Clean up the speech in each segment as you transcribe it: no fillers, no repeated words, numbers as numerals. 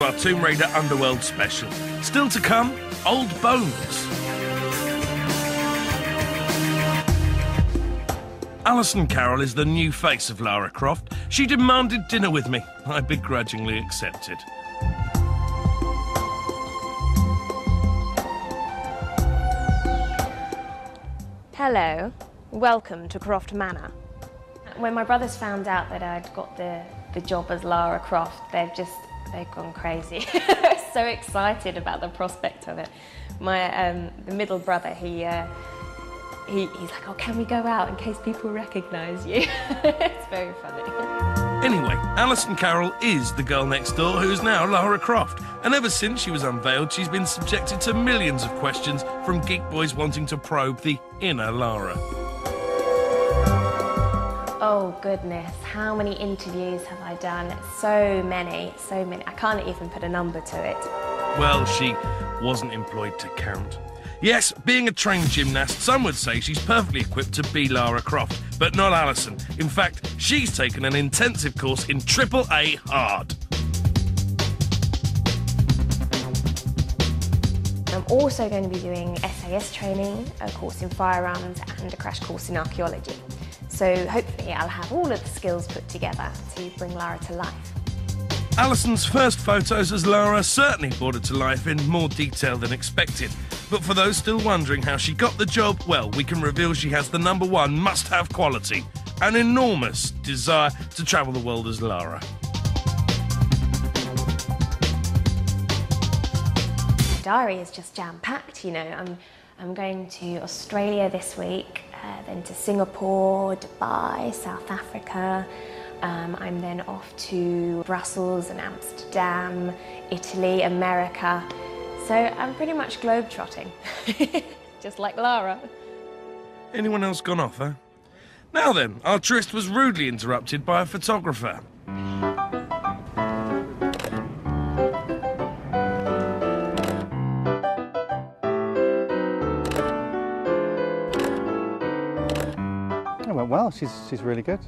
our Tomb Raider Underworld special. Still to come, Old Bones. Alison Carroll is the new face of Lara Croft. She demanded dinner with me. I begrudgingly accepted. Hello, welcome to Croft Manor. When my brothers found out that I'd got the job as Lara Croft, they've gone crazy. So excited about the prospect of it. My the middle brother, he's like, oh, can we go out in case people recognise you? It's very funny. Anyway, Alison Carroll is the girl next door who's now Lara Croft. And ever since she was unveiled, she's been subjected to millions of questions from geek boys wanting to probe the inner Lara. Oh goodness, how many interviews have I done? So many. I can't even put a number to it. Well, she wasn't employed to count. Yes, being a trained gymnast, some would say she's perfectly equipped to be Lara Croft, but not Alison. In fact, she's taken an intensive course in AAA hard. I'm also going to be doing SAS training, a course in firearms and a crash course in archaeology. So hopefully I'll have all of the skills put together to bring Lara to life. Alison's first photos as Lara certainly brought her to life in more detail than expected. But for those still wondering how she got the job, well, we can reveal she has the #1 must-have quality, an enormous desire to travel the world as Lara. The diary is just jam-packed, you know. I'm going to Australia this week, then to Singapore, Dubai, South Africa. I'm then off to Brussels and Amsterdam, Italy, America. So I'm pretty much globe-trotting, just like Lara. Anyone else gone off, huh? Now then, our tryst was rudely interrupted by a photographer. It went well. She's really good.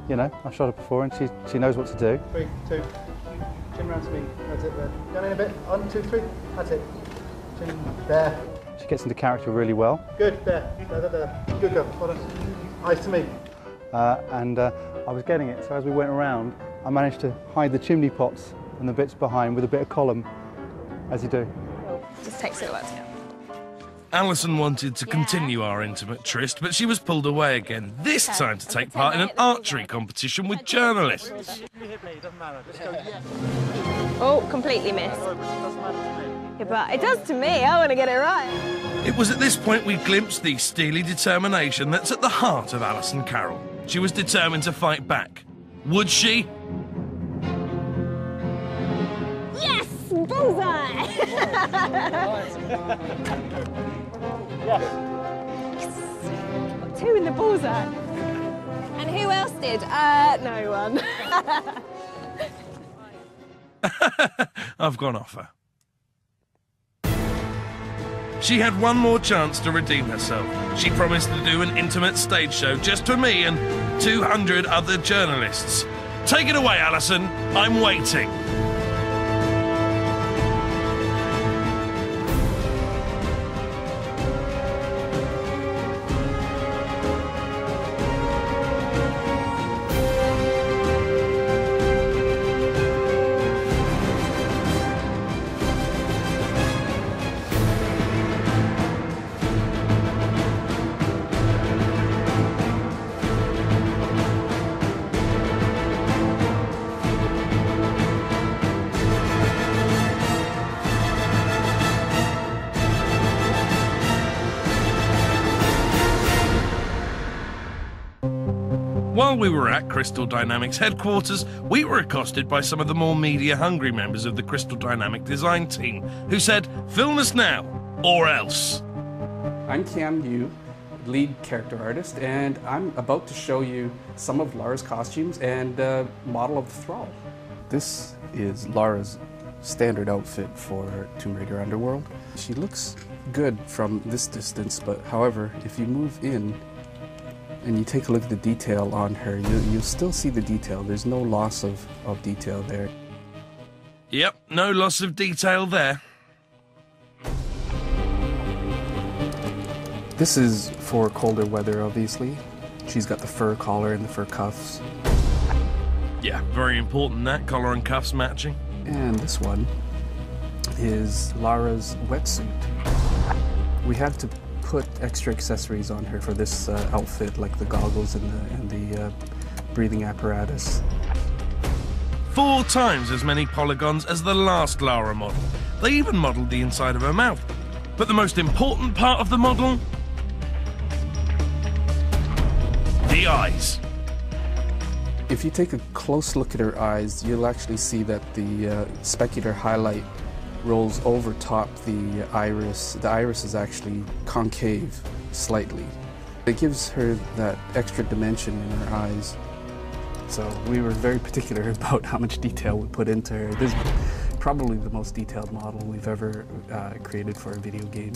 You know, I've shot her before and she knows what to do. 3, 2, chin round to me. That's it there. Down in a bit. 1, 2, 3. That's it. Chin there. She gets into character really well. Good. There. There. Good girl. Hold on. Eyes to me. I was getting it, so as we went around, I managed to hide the chimney pots and the bits behind with a bit of column, as you do. It just takes a lot to go. Alison wanted to continue our intimate tryst, but she was pulled away again, this time to take part in an archery competition with journalists. Oh, completely missed. Yeah, but it does to me. I want to get it right. It was at this point we glimpsed the steely determination that's at the heart of Alison Carroll. She was determined to fight back. Would she? Yes! Bullseye! Yes! Got 2 in the bullseye. And who else did? No one. I've gone off her. She had one more chance to redeem herself. She promised to do an intimate stage show just for me and 200 other journalists. Take it away, Alison. I'm waiting. While we were at Crystal Dynamics headquarters, we were accosted by some of the more media-hungry members of the Crystal Dynamic design team, who said, "Film us now, or else." I'm Cam Yu, lead character artist, and I'm about to show you some of Lara's costumes and model of the Thrall. This is Lara's standard outfit for Tomb Raider Underworld. She looks good from this distance, but however, if you move in and you take a look at the detail on her, you'll still see the detail. There's no loss of detail there. Yep, no loss of detail there. This is for colder weather, obviously. She's got the fur collar and the fur cuffs. Yeah, very important that, collar and cuffs matching. And this one is Lara's wetsuit. We had to put extra accessories on her for this outfit, like the goggles and the breathing apparatus. 4 times as many polygons as the last Lara model. They even modelled the inside of her mouth. But the most important part of the model? The eyes. If you take a close look at her eyes, you'll actually see that the specular highlight rolls over top the iris. The iris is actually concave slightly. It gives her that extra dimension in her eyes. So we were very particular about how much detail we put into her. This is probably the most detailed model we've ever created for a video game.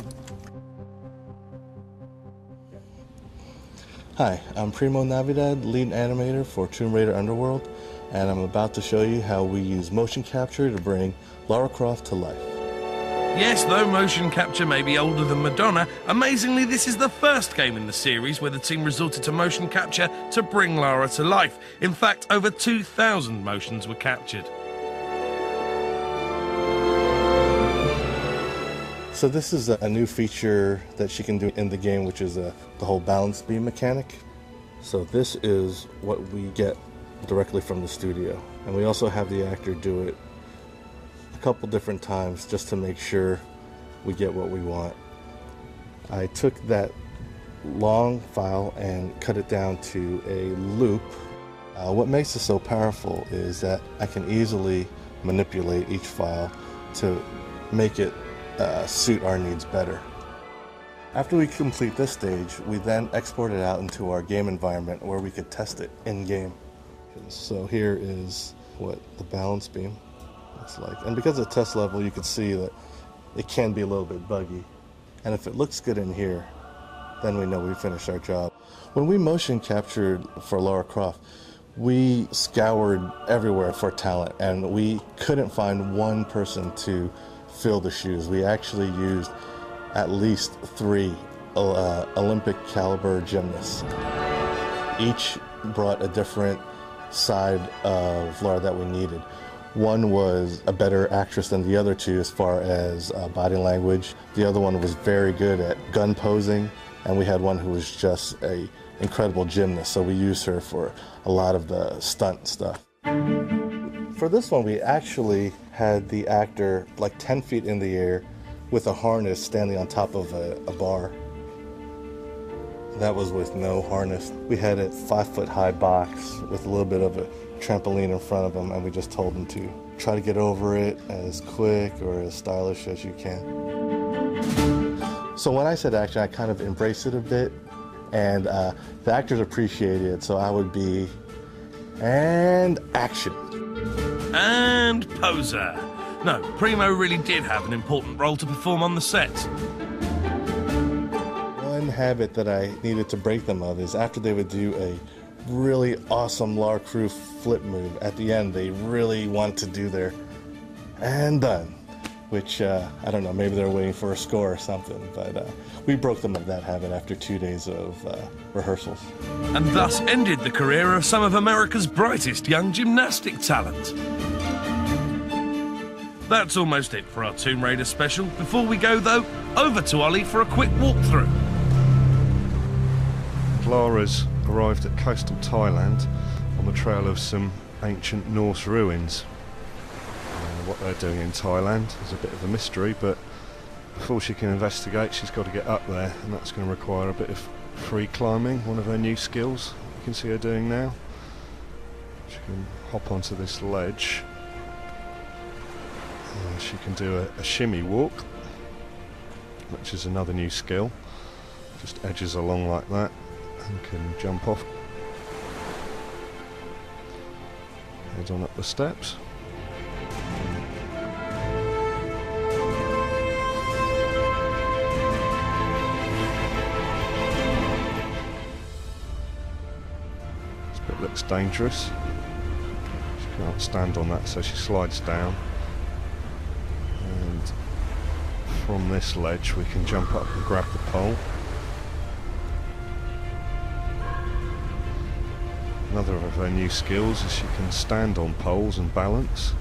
Hi, I'm Primo Navidad, lead animator for Tomb Raider Underworld, and I'm about to show you how we use motion capture to bring Lara Croft to life. Yes, though motion capture may be older than Madonna, amazingly this is the first game in the series where the team resorted to motion capture to bring Lara to life. In fact, over 2,000 motions were captured. So this is a new feature that she can do in the game, which is the whole balance beam mechanic. So this is what we get directly from the studio. And we also have the actor do it a couple different times just to make sure we get what we want. I took that long file and cut it down to a loop. What makes it so powerful is that I can easily manipulate each file to make it suit our needs better. After we complete this stage, we then export it out into our game environment where we could test it in-game. So here is what the balance beam looks like. And because of test level, you can see that it can be a little bit buggy. And if it looks good in here, then we know we finished our job. When we motion captured for Lara Croft, we scoured everywhere for talent, and we couldn't find one person to fill the shoes. We actually used at least 3 Olympic caliber gymnasts. Each brought a different side of Lara that we needed. One was a better actress than the other 2 as far as body language. The other one was very good at gun posing, and we had one who was just an incredible gymnast, so we used her for a lot of the stunt stuff. For this one, we actually had the actor like 10 feet in the air with a harness standing on top of a bar. That was with no harness. We had a 5-foot high box with a little bit of a trampoline in front of him, and we just told him to try to get over it as quick or as stylish as you can. So when I said action, I kind of embraced it a bit, and the actors appreciated it, so I would be, and action. And poser. No, Primo really did have an important role to perform on the set. One habit that I needed to break them of is after they would do a really awesome Lara Croft flip move, at the end they really wanted to do their and done, which I don't know, maybe they're waiting for a score or something, but we broke them of that habit after 2 days of rehearsals. And thus ended the career of some of America's brightest young gymnastic talent. That's almost it for our Tomb Raider special. Before we go though, over to Ollie for a quick walkthrough. Lara's arrived at coastal Thailand on the trail of some ancient Norse ruins. What they're doing in Thailand is a bit of a mystery, but before she can investigate, she's got to get up there, and that's going to require a bit of free climbing, one of her new skills you can see her doing now. She can hop onto this ledge. She can do a shimmy walk, which is another new skill. Just edges along like that and can jump off. Head on up the steps. This bit looks dangerous. She can't stand on that, so she slides down from this ledge we can jump up and grab the pole. Another of her new skills is she can stand on poles and balance.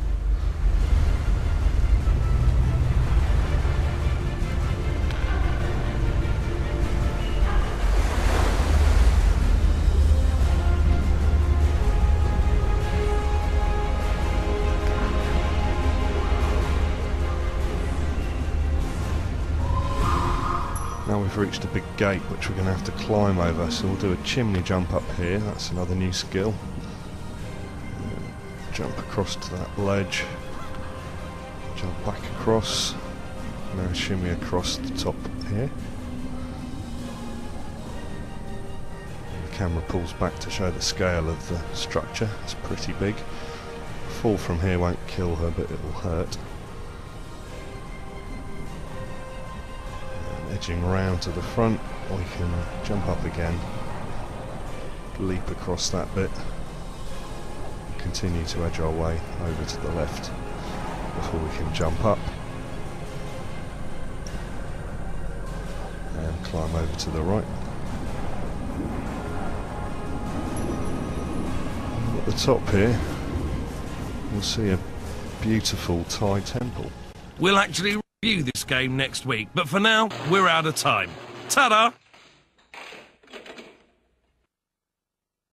Now we've reached a big gate which we're going to have to climb over, so we'll do a chimney jump up here. That's another new skill. Jump across to that ledge, jump back across, now shimmy across the top here. The camera pulls back to show the scale of the structure. It's pretty big. Fall from here won't kill her, but it will hurt. Edging round to the front, we can jump up again, leap across that bit, continue to edge our way over to the left before we can jump up and climb over to the right. At the top here we'll see a beautiful Thai temple. We'll actually review this game next week, but for now, we're out of time. Ta-da!